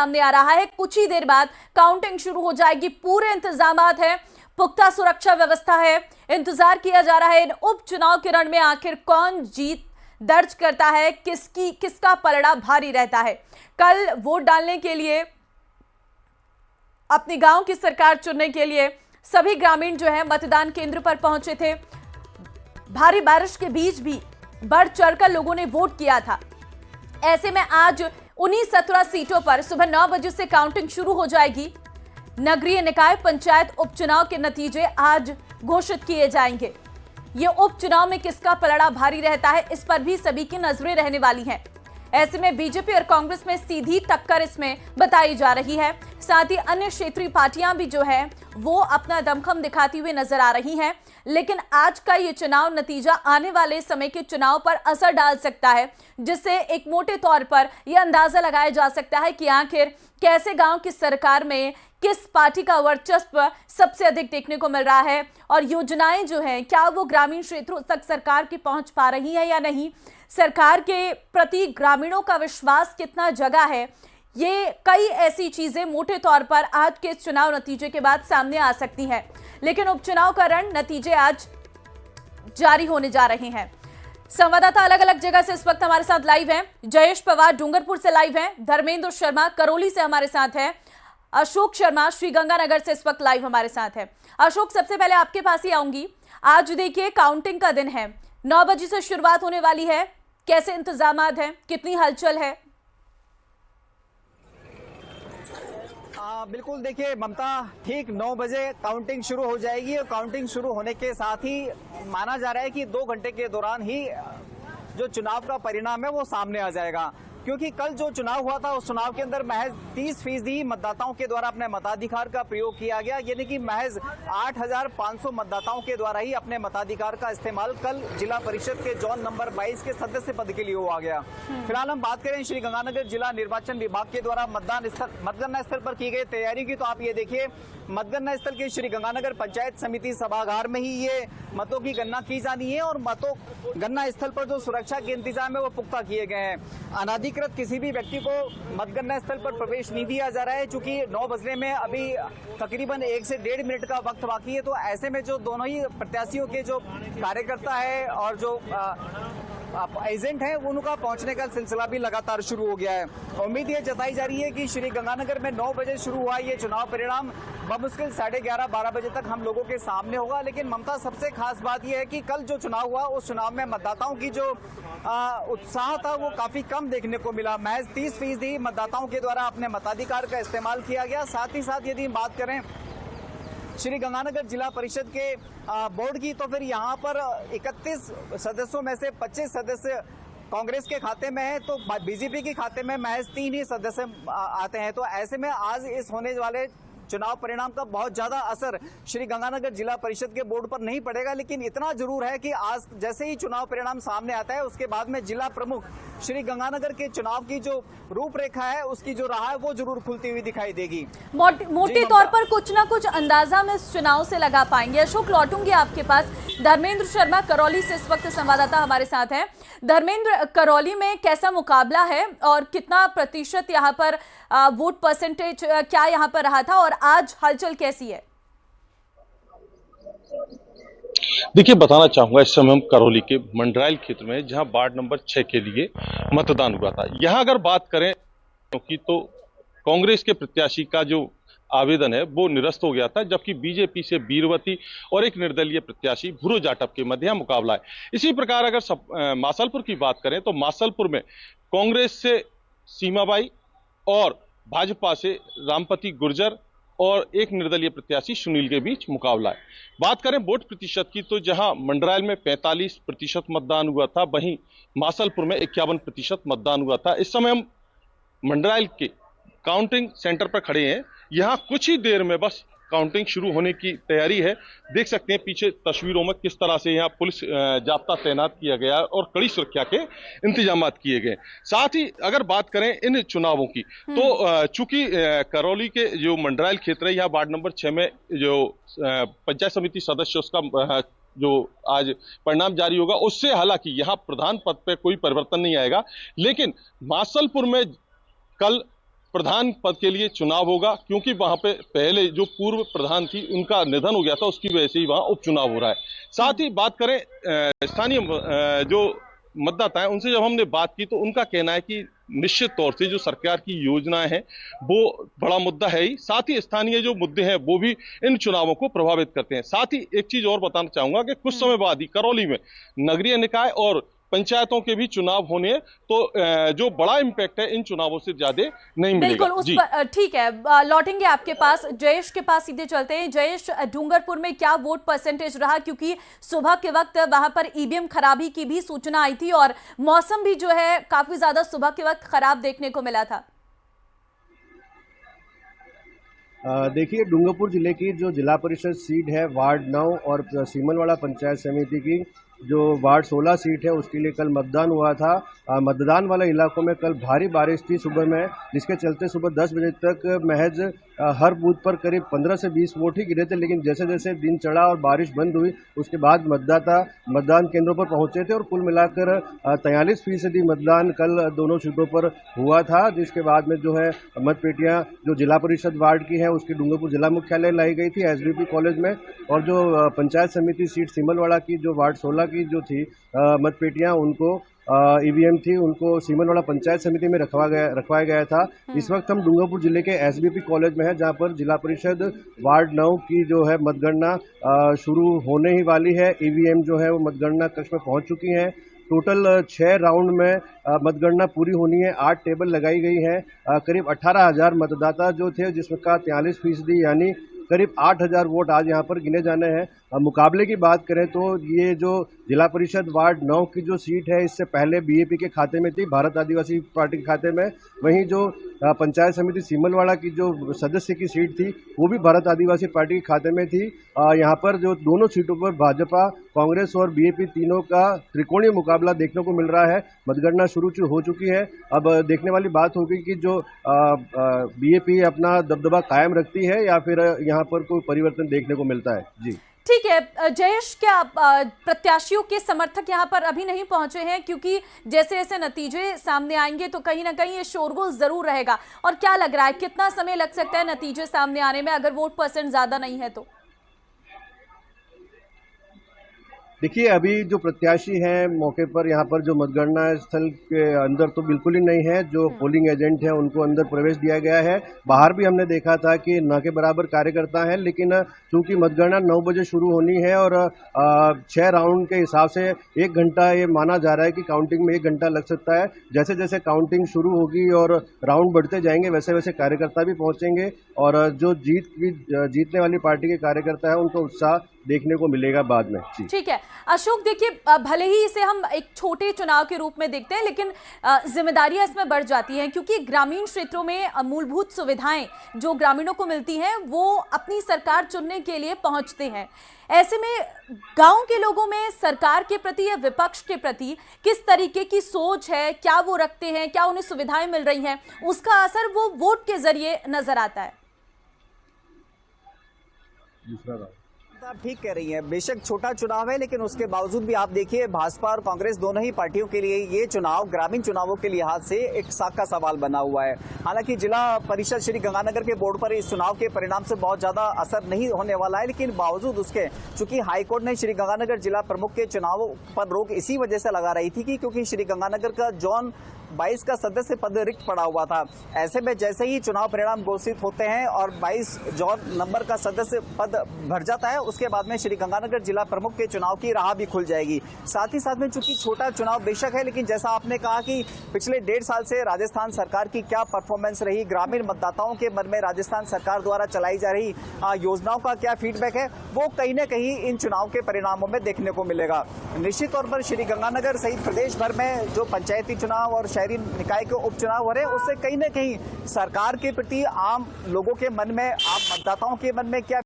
सामने आ रहा है। कुछ ही देर बाद काउंटिंग शुरू हो जाएगी, पूरे इंतजामात है, पुख्ता सुरक्षा व्यवस्था है। इंतजार किया जा रहा है इन उपचुनाव के रण में आखिर कौन जीत दर्ज करता है, किसका पलड़ा भारी रहता है। कल वोट डालने के लिए, अपने गांव की सरकार चुनने के लिए सभी ग्रामीण जो है मतदान केंद्र पर पहुंचे थे। भारी बारिश के बीच भी बढ़ चढ़कर लोगों ने वोट किया था। ऐसे में आज 19-17 सीटों पर सुबह 9 बजे से काउंटिंग शुरू हो जाएगी। नगरीय निकाय पंचायत उपचुनाव के नतीजे आज घोषित किए जाएंगे। ये उपचुनाव में किसका पलड़ा भारी रहता है, इस पर भी सभी की नजरें रहने वाली हैं। ऐसे में बीजेपी और कांग्रेस में सीधी टक्कर इसमें बताई जा रही है। साथ ही अन्य क्षेत्रीय पार्टियां भी जो है वो अपना दमखम दिखाती हुई नजर आ रही हैं। लेकिन आज का ये चुनाव नतीजा आने वाले समय के चुनाव पर असर डाल सकता है, जिससे एक मोटे तौर पर यह अंदाजा लगाया जा सकता है कि आखिर कैसे गांव की सरकार में किस पार्टी का वर्चस्व सबसे अधिक देखने को मिल रहा है और योजनाएं जो हैं क्या वो ग्रामीण क्षेत्रों तक सरकार की पहुंच पा रही है या नहीं। सरकार के प्रति ग्रामीणों का विश्वास कितना जगा है, ये कई ऐसी चीजें मोटे तौर पर आज के चुनाव नतीजे के बाद सामने आ सकती हैं। लेकिन उपचुनाव का रण नतीजे आज जारी होने जा रहे हैं। संवाददाता अलग अलग जगह से इस वक्त हमारे साथ लाइव हैं। जयेश पवार डूंगरपुर से लाइव हैं, धर्मेंद्र शर्मा करौली से हमारे साथ है, अशोक शर्मा श्रीगंगानगर से इस वक्त लाइव हमारे साथ है। अशोक, सबसे पहले आपके पास ही आऊंगी। आज देखिए काउंटिंग का दिन है, 9 बजे से शुरुआत होने वाली है। कैसे इंतजामात हैं, कितनी हलचल है? बिल्कुल, देखिए ममता, ठीक 9 बजे काउंटिंग शुरू हो जाएगी और काउंटिंग शुरू होने के साथ ही माना जा रहा है कि 2 घंटे के दौरान ही जो चुनाव का परिणाम है वो सामने आ जाएगा। क्योंकि कल जो चुनाव हुआ था उस चुनाव के अंदर महज 30% मतदाताओं के द्वारा अपने मताधिकार का प्रयोग किया गया, यानी कि महज 8,500 मतदाताओं के द्वारा ही अपने मताधिकार का इस्तेमाल कल जिला परिषद के जोन नंबर 22 के सदस्य पद के लिए हुआ गया। फिलहाल हम बात करें श्रीगंगानगर जिला निर्वाचन विभाग के द्वारा मतगणना स्थल पर की गई तैयारी की, तो आप ये देखिए मतगणना स्थल के श्रीगंगानगर पंचायत समिति सभागार में ही ये मतों की गणना की जानी है और मतों गणना स्थल पर जो सुरक्षा के इंतजाम है वो पुख्ता किए गए हैं। अनाधिकृत किसी भी व्यक्ति को मतगणना स्थल पर प्रवेश नहीं दिया जा रहा है, चूंकि 9 बजने में अभी तकरीबन 1 से 1.5 मिनट का वक्त बाकी है। तो ऐसे में जो दोनों ही प्रत्याशियों के जो कार्यकर्ता है और जो एजेंट है उनका पहुंचने का सिलसिला भी लगातार शुरू हो गया है। उम्मीद ये जताई जा रही है कि श्रीगंगानगर में 9 बजे शुरू हुआ ये चुनाव परिणाम बमुश्किल 11:30-12 बजे तक हम लोगों के सामने होगा। लेकिन ममता, सबसे खास बात यह है कि कल जो चुनाव हुआ उस चुनाव में मतदाताओं की जो उत्साह था वो काफी कम देखने को मिला। महज 30% ही मतदाताओं के द्वारा अपने मताधिकार का इस्तेमाल किया गया। साथ ही साथ यदि बात करें श्रीगंगानगर जिला परिषद के बोर्ड की, तो फिर यहाँ पर 31 सदस्यों में से 25 सदस्य कांग्रेस के खाते में है, तो बीजेपी के खाते में महज 3 ही सदस्य आते हैं। तो ऐसे में आज इस होने वाले चुनाव परिणाम का बहुत ज्यादा असर श्रीगंगानगर जिला परिषद के बोर्ड पर नहीं पड़ेगा। लेकिन इतना जरूर है कि आज जैसे ही चुनाव परिणाम सामने आता है उसके बाद में जिला प्रमुख श्रीगंगानगर के चुनाव की जो रूपरेखा है उसकी जो राह है वो जरूर खुलती हुई दिखाई देगी। मोटे तौर पर कुछ ना कुछ अंदाजा में इस चुनाव से लगा पाएंगे। अशोक, लौटूंगी आपके पास। धर्मेंद्र शर्मा करौली से इस वक्त संवाददाता हमारे साथ हैं। धर्मेंद्र, करौली में कैसा मुकाबला है और कितना प्रतिशत यहाँ पर वोट परसेंटेज क्या यहाँ पर रहा था और आज हलचल कैसी है? देखिए, बताना चाहूंगा इस समय हम करौली के मंडरायल क्षेत्र में, जहां वार्ड नंबर 6 के लिए मतदान हुआ था। यहां अगर बात करें क्योंकि तो कांग्रेस के प्रत्याशी का जो आवेदन है वो निरस्त हो गया था, जबकि बीजेपी से बीरवती और एक निर्दलीय प्रत्याशी भूरो जाटव के मध्य मुकाबला है। इसी प्रकार अगर मासलपुर की बात करें तो मासलपुर में कांग्रेस से सीमाबाई और भाजपा से रामपति गुर्जर और एक निर्दलीय प्रत्याशी सुनील के बीच मुकाबला है। बात करें वोट प्रतिशत की, तो जहां मंडरायल में 45% मतदान हुआ था, वहीं मासलपुर में 51% मतदान हुआ था। इस समय हम मंडरायल के काउंटिंग सेंटर पर खड़े हैं। यहां कुछ ही देर में बस काउंटिंग शुरू होने की तैयारी है। देख सकते हैं पीछे तस्वीरों में किस तरह से यहाँ पुलिस जाब्ता तैनात किया गया और कड़ी सुरक्षा के इंतजाम किए गए। साथ ही अगर बात करें इन चुनावों की, तो चूंकि करौली के जो मंडरायल क्षेत्र है, यहाँ वार्ड नंबर 6 में जो पंचायत समिति सदस्य उसका जो आज परिणाम जारी होगा, उससे हालांकि यहाँ प्रधान पद पर कोई परिवर्तन नहीं आएगा। लेकिन मासलपुर में कल प्रधान पद के लिए चुनाव होगा, क्योंकि वहां पे पहले जो पूर्व प्रधान थी उनका निधन हो गया था, उसकी वजह से ही वहां उपचुनाव हो रहा है। साथ ही बात करें स्थानीय जो मतदाता है, उनसे जब हमने बात की तो उनका कहना है कि निश्चित तौर से जो सरकार की योजनाएं हैं वो बड़ा मुद्दा है ही, साथ ही स्थानीय जो मुद्दे हैं वो भी इन चुनावों को प्रभावित करते हैं। साथ ही एक चीज और बताना चाहूंगा कि कुछ समय बाद ही करौली में नगरीय निकाय और पंचायतों के भी चुनाव होने हैं, तो जो बड़ा इंपैक्ट है इन चुनावों से ज्यादा नहीं मिलेगा। बिल्कुल, उस पर ठीक है, लौटेंगे आपके पास। जयेश के पास सीधे चलते हैं। जयेश, डूंगरपुर में क्या वोट परसेंटेज रहा, क्योंकि सुबह के वक्त वहां पर ईवीएम खराबी की भी सूचना आई थी और मौसम भी जो है काफी ज्यादा सुबह के वक्त खराब देखने को मिला था। देखिए, डूंगरपुर जिले की जो जिला परिषद सीट है वार्ड 9 और सीमलवाड़ा पंचायत समिति की जो वार्ड 16 सीट है उसके लिए कल मतदान हुआ था। मतदान वाले इलाकों में कल भारी बारिश थी सुबह में, जिसके चलते सुबह 10 बजे तक महज हर बूथ पर करीब 15 से 20 वोट ही गिरे थे। लेकिन जैसे जैसे दिन चढ़ा और बारिश बंद हुई उसके बाद मतदाता मतदान केंद्रों पर पहुंचे थे और कुल मिलाकर 43% मतदान कल दोनों सीटों पर हुआ था। जिसके बाद में जो है मतपेटियां जो जिला परिषद वार्ड की है उसकी डूंगरपुर जिला मुख्यालय लाई गई थी एसबीपी कॉलेज में, और जो पंचायत समिति सीट सिमलवाड़ा की जो वार्ड 16 की जो थी मतपेटियां उनको ईवीएम थी उनको सीमलवाड़ा पंचायत समिति में रखवाया गया था। इस वक्त हम डूंगरपुर जिले के एसबीपी कॉलेज में है, जहां पर जिला परिषद वार्ड 9 की जो है मतगणना शुरू होने ही वाली है। ईवीएम जो है वो मतगणना कक्ष में पहुंच चुकी हैं। टोटल 6 राउंड में मतगणना पूरी होनी है। 8 टेबल लगाई गई है। करीब 18,000 मतदाता जो थे, जिसमें का 43% यानी करीब 8,000 वोट आज यहाँ पर गिने जाने हैं। मुकाबले की बात करें तो ये जो जिला परिषद वार्ड 9 की जो सीट है इससे पहले बीएपी के खाते में थी, भारत आदिवासी पार्टी के खाते में। वहीं जो पंचायत समिति सीमलवाड़ा की जो सदस्य की सीट थी वो भी भारत आदिवासी पार्टी के खाते में थी। यहाँ पर जो दोनों सीटों पर भाजपा, कांग्रेस और बीएपी तीनों का त्रिकोणीय मुकाबला देखने को मिल रहा है। मतगणना शुरू हो चुकी है। अब देखने वाली बात होगी कि जो बीएपी अपना दबदबा कायम रखती है या फिर यहाँ पर कोई परिवर्तन देखने को मिलता है। जी ठीक है जयेश, क्या प्रत्याशियों के समर्थक यहाँ पर अभी नहीं पहुंचे हैं, क्योंकि जैसे जैसे नतीजे सामने आएंगे तो कहीं ना कहीं ये शोरगुल जरूर रहेगा, और क्या लग रहा है कितना समय लग सकता है नतीजे सामने आने में अगर वोट परसेंट ज्यादा नहीं है तो? देखिए, अभी जो प्रत्याशी हैं मौके पर यहाँ पर जो मतगणना स्थल के अंदर तो बिल्कुल ही नहीं है। जो पोलिंग एजेंट है उनको अंदर प्रवेश दिया गया है। बाहर भी हमने देखा था कि न के बराबर कार्यकर्ता हैं, लेकिन चूंकि मतगणना 9 बजे शुरू होनी है और 6 राउंड के हिसाब से 1 घंटा ये माना जा रहा है कि काउंटिंग में 1 घंटा लग सकता है। जैसे जैसे काउंटिंग शुरू होगी और राउंड बढ़ते जाएंगे वैसे वैसे कार्यकर्ता भी पहुंचेंगे, और जो जीतने वाली पार्टी के कार्यकर्ता है उनको उत्साह देखने को मिलेगा बाद में। ठीक है अशोक, देखिए भले ही इसे हम एक छोटे चुनाव के रूप में देखते हैं, लेकिन जिम्मेदारियां इसमें बढ़ जाती हैं, क्योंकि ग्रामीण क्षेत्रों में मूलभूत सुविधाएं जो ग्रामीणों को मिलती हैं वो अपनी सरकार चुनने के लिए पहुंचते हैं। ऐसे में गांव के लोगों में सरकार के प्रति या विपक्ष के प्रति किस तरीके की सोच है, क्या वो रखते हैं, क्या उन्हें सुविधाएं मिल रही हैं, उसका असर वो वोट के जरिए नजर आता है। आप ठीक कह रही हैं, बेशक छोटा चुनाव है लेकिन उसके बावजूद भी आप देखिए भाजपा और कांग्रेस दोनों ही पार्टियों के लिए ये चुनाव ग्रामीण चुनावों के लिहाज से एक साख का सवाल बना हुआ है। हालांकि जिला परिषद श्री गंगानगर के बोर्ड पर इस चुनाव के परिणाम से बहुत ज्यादा असर नहीं होने वाला है, लेकिन बावजूद उसके चूंकि हाईकोर्ट ने श्री गंगानगर जिला प्रमुख के चुनावों पर रोक इसी वजह से लगा रही थी कि क्योंकि श्री गंगानगर का जोन 22 का सदस्य पद रिक्त पड़ा हुआ था। ऐसे में जैसे ही चुनाव परिणाम घोषित होते हैं और 22 जोन नंबर का सदस्य पद भर जाता है, उसके बाद में श्री गंगानगर जिला प्रमुख के चुनाव की राह भी खुल जाएगी। साथ ही साथ में चूंकि छोटा चुनाव बेशक है, लेकिन जैसा आपने कहा कि पिछले 1.5 साल से राजस्थान सरकार की क्या परफॉर्मेंस रही, ग्रामीण मतदाताओं के मन में राजस्थान सरकार द्वारा चलाई जा रही योजनाओं का क्या फीडबैक है, वो कहीं न कहीं इन चुनाव के परिणामों में देखने को मिलेगा। निश्चित तौर पर श्री गंगानगर सहित प्रदेश भर में जो पंचायती चुनाव और शहरी निकाय के उपचुनाव हो रहे हैं, उससे कहीं न कहीं सरकार के प्रति आम लोगों के मन में, आम मतदाताओं के मन में क्या